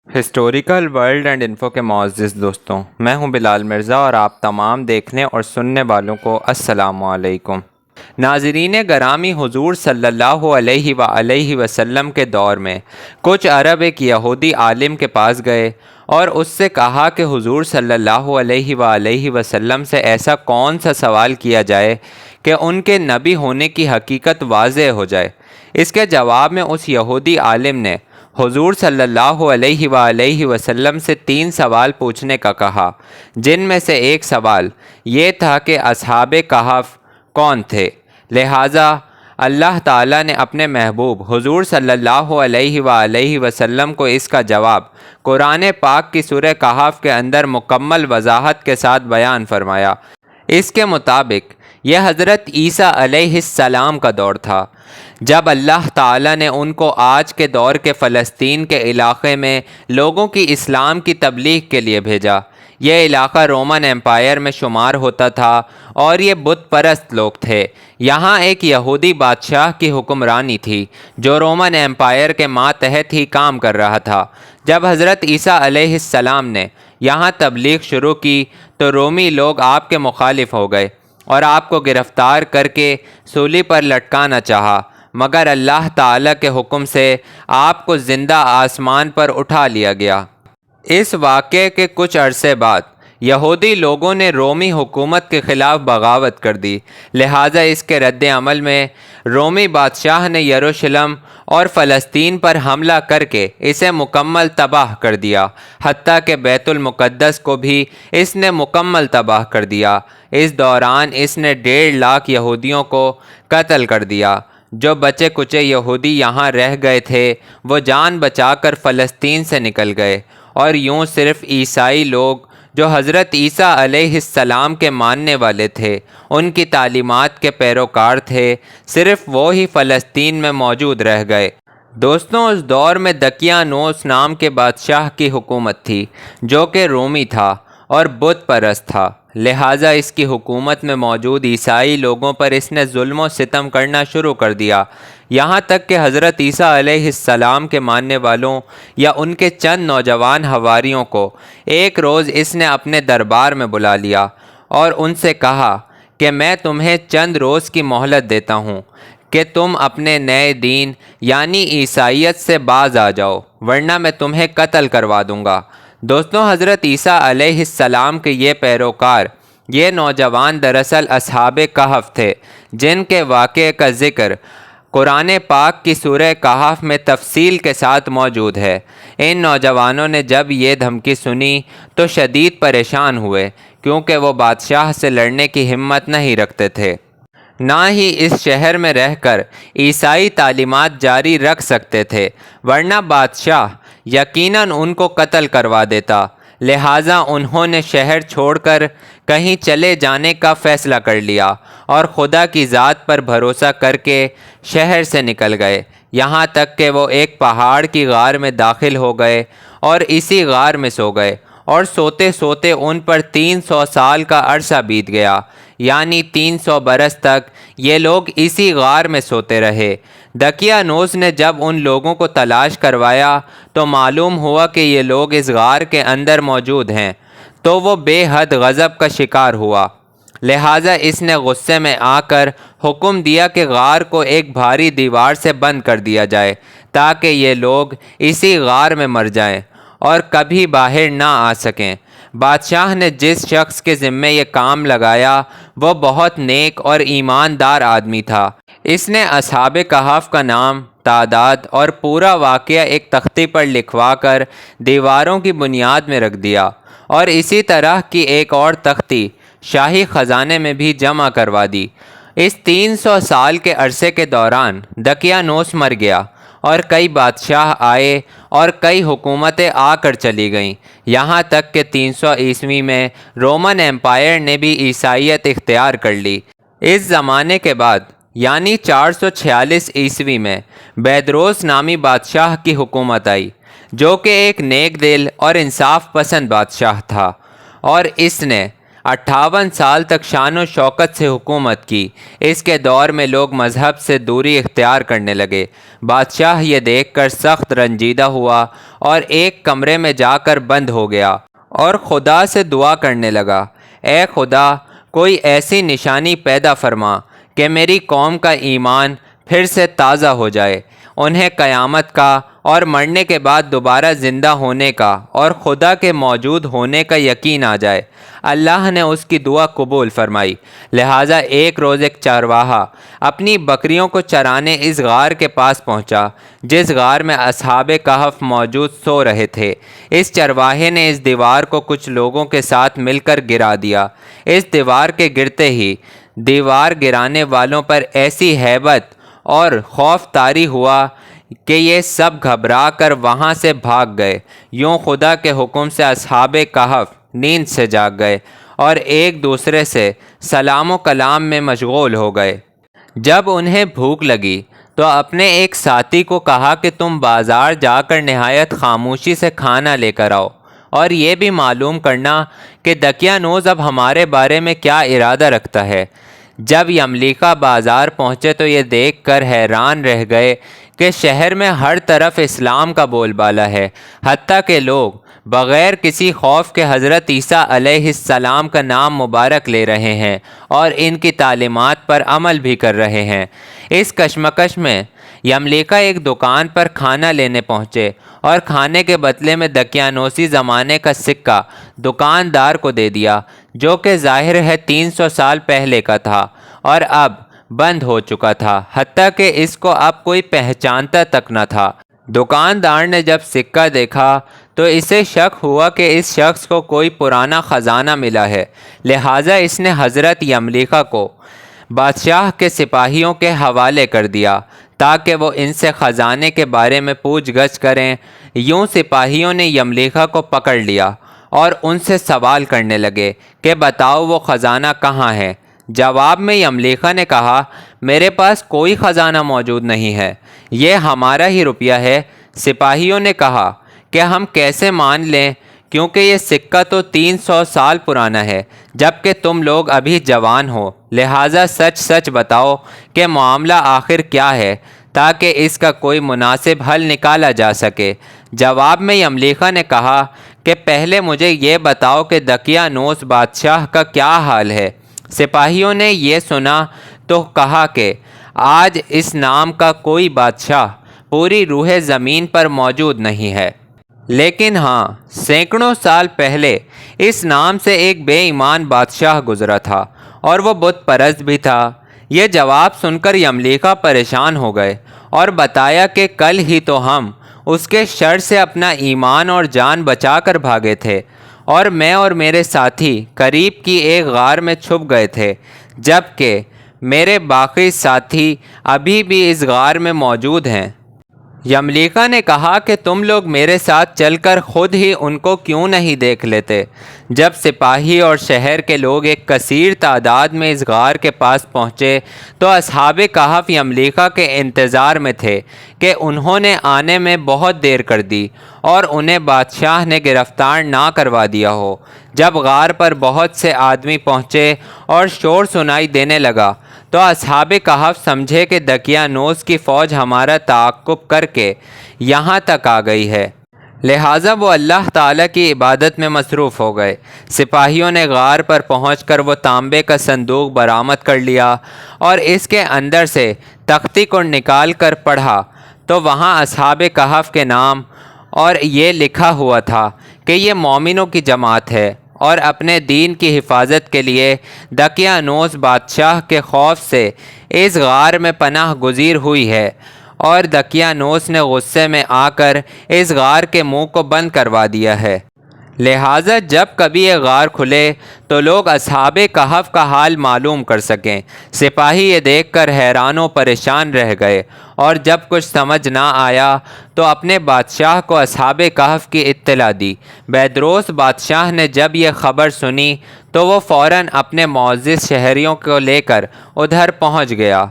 Historical world and info کے معزز دوستوں، میں ہوں بلال مرزا اور آپ تمام دیکھنے اور سننے والوں کو السلام علیکم۔ ناظرین گرامی، حضور صلی اللہ علیہ وآلہ وسلم کے دور میں کچھ عرب ایک یہودی عالم کے پاس گئے اور اس سے کہا کہ حضور صلی اللہ علیہ وآلہ وسلم سے ایسا کون سا سوال کیا جائے کہ ان کے نبی ہونے کی حقیقت واضح ہو جائے۔ اس کے جواب میں اس یہودی عالم نے حضور صلی اللہ علیہ وآلہ وسلم سے 3 سوال پوچھنے کا کہا، جن میں سے ایک سوال یہ تھا کہ اصحاب کہف کون تھے۔ لہٰذا اللہ تعالیٰ نے اپنے محبوب حضور صلی اللہ علیہ وآلہ وسلم کو اس کا جواب قرآن پاک کی سورہ کہف کے اندر مکمل وضاحت کے ساتھ بیان فرمایا۔ اس کے مطابق یہ حضرت عیسیٰ علیہ السلام کا دور تھا، جب اللہ تعالیٰ نے ان کو آج کے دور کے فلسطین کے علاقے میں لوگوں کی اسلام کی تبلیغ کے لیے بھیجا۔ یہ علاقہ رومن امپائر میں شمار ہوتا تھا اور یہ بت پرست لوگ تھے۔ یہاں ایک یہودی بادشاہ کی حکمرانی تھی جو رومن امپائر کے ماتحت ہی کام کر رہا تھا۔ جب حضرت عیسیٰ علیہ السلام نے یہاں تبلیغ شروع کی تو رومی لوگ آپ کے مخالف ہو گئے اور آپ کو گرفتار کر کے سولی پر لٹکانا چاہا، مگر اللہ تعالیٰ کے حکم سے آپ کو زندہ آسمان پر اٹھا لیا گیا۔ اس واقعے کے کچھ عرصے بعد یہودی لوگوں نے رومی حکومت کے خلاف بغاوت کر دی، لہٰذا اس کے رد عمل میں رومی بادشاہ نے یروشلم اور فلسطین پر حملہ کر کے اسے مکمل تباہ کر دیا، حتیٰ کہ بیت المقدس کو بھی اس نے مکمل تباہ کر دیا۔ اس دوران اس نے 1.5 لاکھ یہودیوں کو قتل کر دیا۔ جو بچے کچے یہودی یہاں رہ گئے تھے وہ جان بچا کر فلسطین سے نکل گئے، اور یوں صرف عیسائی لوگ جو حضرت عیسیٰ علیہ السلام کے ماننے والے تھے، ان کی تعلیمات کے پیروکار تھے، صرف وہ ہی فلسطین میں موجود رہ گئے۔ دوستوں، اس دور میں دقیانوس نام کے بادشاہ کی حکومت تھی جو کہ رومی تھا اور بت پرست تھا، لہٰذا اس کی حکومت میں موجود عیسائی لوگوں پر اس نے ظلم و ستم کرنا شروع کر دیا، یہاں تک کہ حضرت عیسیٰ علیہ السلام کے ماننے والوں یا ان کے چند نوجوان حواریوں کو ایک روز اس نے اپنے دربار میں بلا لیا اور ان سے کہا کہ میں تمہیں چند روز کی مہلت دیتا ہوں کہ تم اپنے نئے دین یعنی عیسائیت سے باز آ جاؤ، ورنہ میں تمہیں قتل کروا دوں گا۔ دوستوں، حضرت عیسیٰ علیہ السلام کے یہ پیروکار، یہ نوجوان دراصل اصحاب کہف تھے، جن کے واقعے کا ذکر قرآن پاک کی سورہ کہف میں تفصیل کے ساتھ موجود ہے۔ ان نوجوانوں نے جب یہ دھمکی سنی تو شدید پریشان ہوئے، کیونکہ وہ بادشاہ سے لڑنے کی ہمت نہیں رکھتے تھے، نہ ہی اس شہر میں رہ کر عیسائی تعلیمات جاری رکھ سکتے تھے، ورنہ بادشاہ یقیناً ان کو قتل کروا دیتا۔ لہٰذا انہوں نے شہر چھوڑ کر کہیں چلے جانے کا فیصلہ کر لیا اور خدا کی ذات پر بھروسہ کر کے شہر سے نکل گئے، یہاں تک کہ وہ ایک پہاڑ کی غار میں داخل ہو گئے اور اسی غار میں سو گئے، اور سوتے سوتے ان پر 300 سال کا عرصہ بیت گیا، یعنی 300 برس تک یہ لوگ اسی غار میں سوتے رہے۔ دقیانوس نے جب ان لوگوں کو تلاش کروایا تو معلوم ہوا کہ یہ لوگ اس غار کے اندر موجود ہیں، تو وہ بے حد غضب کا شکار ہوا، لہٰذا اس نے غصے میں آ کر حکم دیا کہ غار کو ایک بھاری دیوار سے بند کر دیا جائے تاکہ یہ لوگ اسی غار میں مر جائیں اور کبھی باہر نہ آ سکیں۔ بادشاہ نے جس شخص کے ذمے یہ کام لگایا وہ بہت نیک اور ایماندار آدمی تھا۔ اس نے اصحاب کہف کا نام، تعداد اور پورا واقعہ ایک تختی پر لکھوا کر دیواروں کی بنیاد میں رکھ دیا، اور اسی طرح کی ایک اور تختی شاہی خزانے میں بھی جمع کروا دی۔ اس 300 سال کے عرصے کے دوران دقیانوس مر گیا اور کئی بادشاہ آئے اور کئی حکومتیں آ کر چلی گئیں، یہاں تک کہ 300 عیسوی میں رومن امپائر نے بھی عیسائیت اختیار کر لی۔ اس زمانے کے بعد یعنی 446 عیسوی میں بیدروس نامی بادشاہ کی حکومت آئی، جو کہ ایک نیک دل اور انصاف پسند بادشاہ تھا، اور اس نے 58 سال تک شان و شوکت سے حکومت کی۔ اس کے دور میں لوگ مذہب سے دوری اختیار کرنے لگے۔ بادشاہ یہ دیکھ کر سخت رنجیدہ ہوا اور ایک کمرے میں جا کر بند ہو گیا اور خدا سے دعا کرنے لگا، اے خدا، کوئی ایسی نشانی پیدا فرما کہ میری قوم کا ایمان پھر سے تازہ ہو جائے، انہیں قیامت کا اور مرنے کے بعد دوبارہ زندہ ہونے کا اور خدا کے موجود ہونے کا یقین آ جائے۔ اللہ نے اس کی دعا قبول فرمائی۔ لہٰذا ایک روز ایک چرواہا اپنی بکریوں کو چرانے اس غار کے پاس پہنچا جس غار میں اصحاب کہف موجود سو رہے تھے۔ اس چرواہے نے اس دیوار کو کچھ لوگوں کے ساتھ مل کر گرا دیا۔ اس دیوار کے گرتے ہی دیوار گرانے والوں پر ایسی ہیبت اور خوف طاری ہوا کہ یہ سب گھبرا کر وہاں سے بھاگ گئے۔ یوں خدا کے حکم سے اصحاب کہف نیند سے جاگ گئے اور ایک دوسرے سے سلام و کلام میں مشغول ہو گئے۔ جب انہیں بھوک لگی تو اپنے ایک ساتھی کو کہا کہ تم بازار جا کر نہایت خاموشی سے کھانا لے کر آؤ اور یہ بھی معلوم کرنا کہ دقیانوس اب ہمارے بارے میں کیا ارادہ رکھتا ہے۔ جب یملیکا بازار پہنچے تو یہ دیکھ کر حیران رہ گئے کہ شہر میں ہر طرف اسلام کا بول بالا ہے، حتیٰ کہ لوگ بغیر کسی خوف کے حضرت عیسیٰ علیہ السلام کا نام مبارک لے رہے ہیں اور ان کی تعلیمات پر عمل بھی کر رہے ہیں۔ اس کشمکش میں یملیکا ایک دکان پر کھانا لینے پہنچے اور کھانے کے بدلے میں دقیانوسی زمانے کا سکہ دکاندار کو دے دیا، جو کہ ظاہر ہے 300 سال پہلے کا تھا اور اب بند ہو چکا تھا، حتیٰ کہ اس کو اب کوئی پہچانتا تک نہ تھا۔ دکاندار نے جب سکہ دیکھا تو اسے شک ہوا کہ اس شخص کو کوئی پرانا خزانہ ملا ہے، لہٰذا اس نے حضرت یملیکا کو بادشاہ کے سپاہیوں کے حوالے کر دیا تاکہ وہ ان سے خزانے کے بارے میں پوچھ گچھ کریں۔ یوں سپاہیوں نے یملیکا کو پکڑ لیا اور ان سے سوال کرنے لگے کہ بتاؤ وہ خزانہ کہاں ہے۔ جواب میں یملیکا نے کہا، میرے پاس کوئی خزانہ موجود نہیں ہے، یہ ہمارا ہی روپیہ ہے۔ سپاہیوں نے کہا کہ ہم کیسے مان لیں، کیونکہ یہ سکہ تو 300 سال پرانا ہے، جبکہ تم لوگ ابھی جوان ہو، لہٰذا سچ سچ بتاؤ کہ معاملہ آخر کیا ہے تاکہ اس کا کوئی مناسب حل نکالا جا سکے۔ جواب میں یملیکا نے کہا کہ پہلے مجھے یہ بتاؤ کہ دقیانوس بادشاہ کا کیا حال ہے۔ سپاہیوں نے یہ سنا تو کہا کہ آج اس نام کا کوئی بادشاہ پوری روح زمین پر موجود نہیں ہے، لیکن ہاں، سینکڑوں سال پہلے اس نام سے ایک بے ایمان بادشاہ گزرا تھا اور وہ بت پرست بھی تھا۔ یہ جواب سن کر یملیکا پریشان ہو گئے اور بتایا کہ کل ہی تو ہم اس کے شر سے اپنا ایمان اور جان بچا کر بھاگے تھے اور میں اور میرے ساتھی قریب کی ایک غار میں چھپ گئے تھے، جبکہ میرے باقی ساتھی ابھی بھی اس غار میں موجود ہیں۔ یملیکا نے کہا کہ تم لوگ میرے ساتھ چل کر خود ہی ان کو کیوں نہیں دیکھ لیتے۔ جب سپاہی اور شہر کے لوگ ایک کثیر تعداد میں اس غار کے پاس پہنچے تو اصحاب کہف یملیکا کے انتظار میں تھے کہ انہوں نے آنے میں بہت دیر کر دی اور انہیں بادشاہ نے گرفتار نہ کروا دیا ہو۔ جب غار پر بہت سے آدمی پہنچے اور شور سنائی دینے لگا تو اصحاب کہف سمجھے کہ دقیانوس کی فوج ہمارا تعاقب کر کے یہاں تک آ گئی ہے، لہٰذا وہ اللہ تعالیٰ کی عبادت میں مصروف ہو گئے۔ سپاہیوں نے غار پر پہنچ کر وہ تانبے کا صندوق برآمد کر لیا اور اس کے اندر سے تختی کو نکال کر پڑھا تو وہاں اصحاب کہف کے نام اور یہ لکھا ہوا تھا کہ یہ مومنوں کی جماعت ہے اور اپنے دین کی حفاظت کے لیے دقیانوس بادشاہ کے خوف سے اس غار میں پناہ گزیر ہوئی ہے، اور دقیانوس نے غصے میں آ کر اس غار کے منہ کو بند کروا دیا ہے، لہٰذا جب کبھی یہ غار کھلے تو لوگ اصحاب کہف کا حال معلوم کر سکیں۔ سپاہی یہ دیکھ کر حیران و پریشان رہ گئے اور جب کچھ سمجھ نہ آیا تو اپنے بادشاہ کو اصحاب کہف کی اطلاع دی۔ بیدروس بادشاہ نے جب یہ خبر سنی تو وہ فوراً اپنے معزز شہریوں کو لے کر ادھر پہنچ گیا۔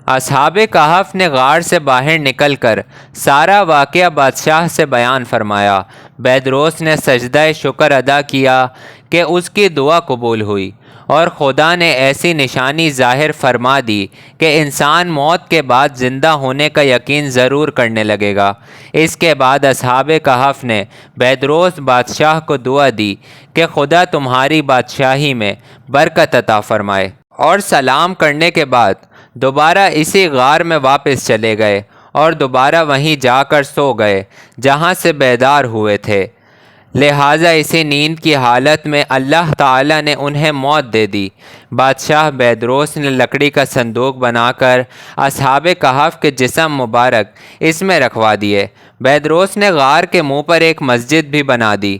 اصحاب کہف نے غار سے باہر نکل کر سارا واقعہ بادشاہ سے بیان فرمایا۔ بیدروس نے سجدہ شکر ادا کیا کہ اس کی دعا قبول ہوئی اور خدا نے ایسی نشانی ظاہر فرما دی کہ انسان موت کے بعد زندہ ہونے کا یقین ضرور کرنے لگے گا۔ اس کے بعد اصحاب کہف نے بیدروس بادشاہ کو دعا دی کہ خدا تمہاری بادشاہی میں برکت عطا فرمائے، اور سلام کرنے کے بعد دوبارہ اسی غار میں واپس چلے گئے اور دوبارہ وہیں جا کر سو گئے جہاں سے بیدار ہوئے تھے۔ لہٰذا اسی نیند کی حالت میں اللہ تعالیٰ نے انہیں موت دے دی۔ بادشاہ بیدروس نے لکڑی کا صندوق بنا کر اصحاب کہف کے جسم مبارک اس میں رکھوا دیے۔ بیدروس نے غار کے منہ پر ایک مسجد بھی بنا دی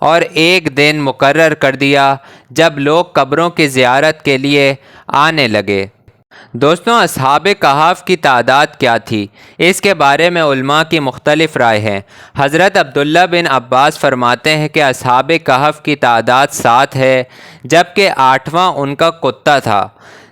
اور ایک دن مقرر کر دیا جب لوگ قبروں کی زیارت کے لیے آنے لگے۔ دوستوں، اصحاب کہف کی تعداد کیا تھی؟ اس کے بارے میں علماء کی مختلف رائے ہیں۔ حضرت عبداللہ بن عباس فرماتے ہیں کہ اصحاب کہف کی تعداد 7 ہے، جبکہ 8واں ان کا کتا تھا،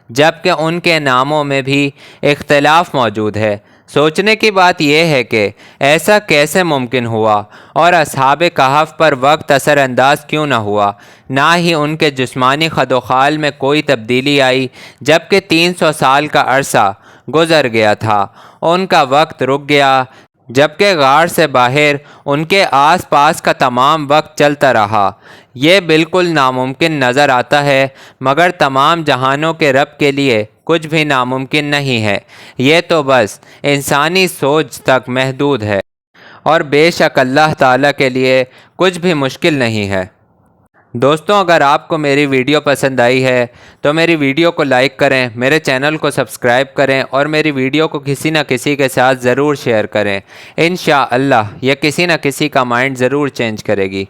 جبکہ ان کے ناموں میں بھی اختلاف موجود ہے۔ سوچنے کی بات یہ ہے کہ ایسا کیسے ممکن ہوا اور اصحاب کہف پر وقت اثر انداز کیوں نہ ہوا؟ نہ ہی ان کے جسمانی خد و خال میں کوئی تبدیلی آئی، جبکہ 300 سال کا عرصہ گزر گیا تھا، ان کا وقت رک گیا، جبکہ غار سے باہر ان کے آس پاس کا تمام وقت چلتا رہا۔ یہ بالکل ناممکن نظر آتا ہے، مگر تمام جہانوں کے رب کے لیے کچھ بھی ناممکن نہیں ہے۔ یہ تو بس انسانی سوچ تک محدود ہے، اور بے شک اللہ تعالیٰ کے لیے کچھ بھی مشکل نہیں ہے۔ دوستوں، اگر آپ کو میری ویڈیو پسند آئی ہے تو میری ویڈیو کو لائک کریں، میرے چینل کو سبسکرائب کریں اور میری ویڈیو کو کسی نہ کسی کے ساتھ ضرور شیئر کریں۔ انشاءاللہ یہ کسی نہ کسی کا مائنڈ ضرور چینج کرے گی۔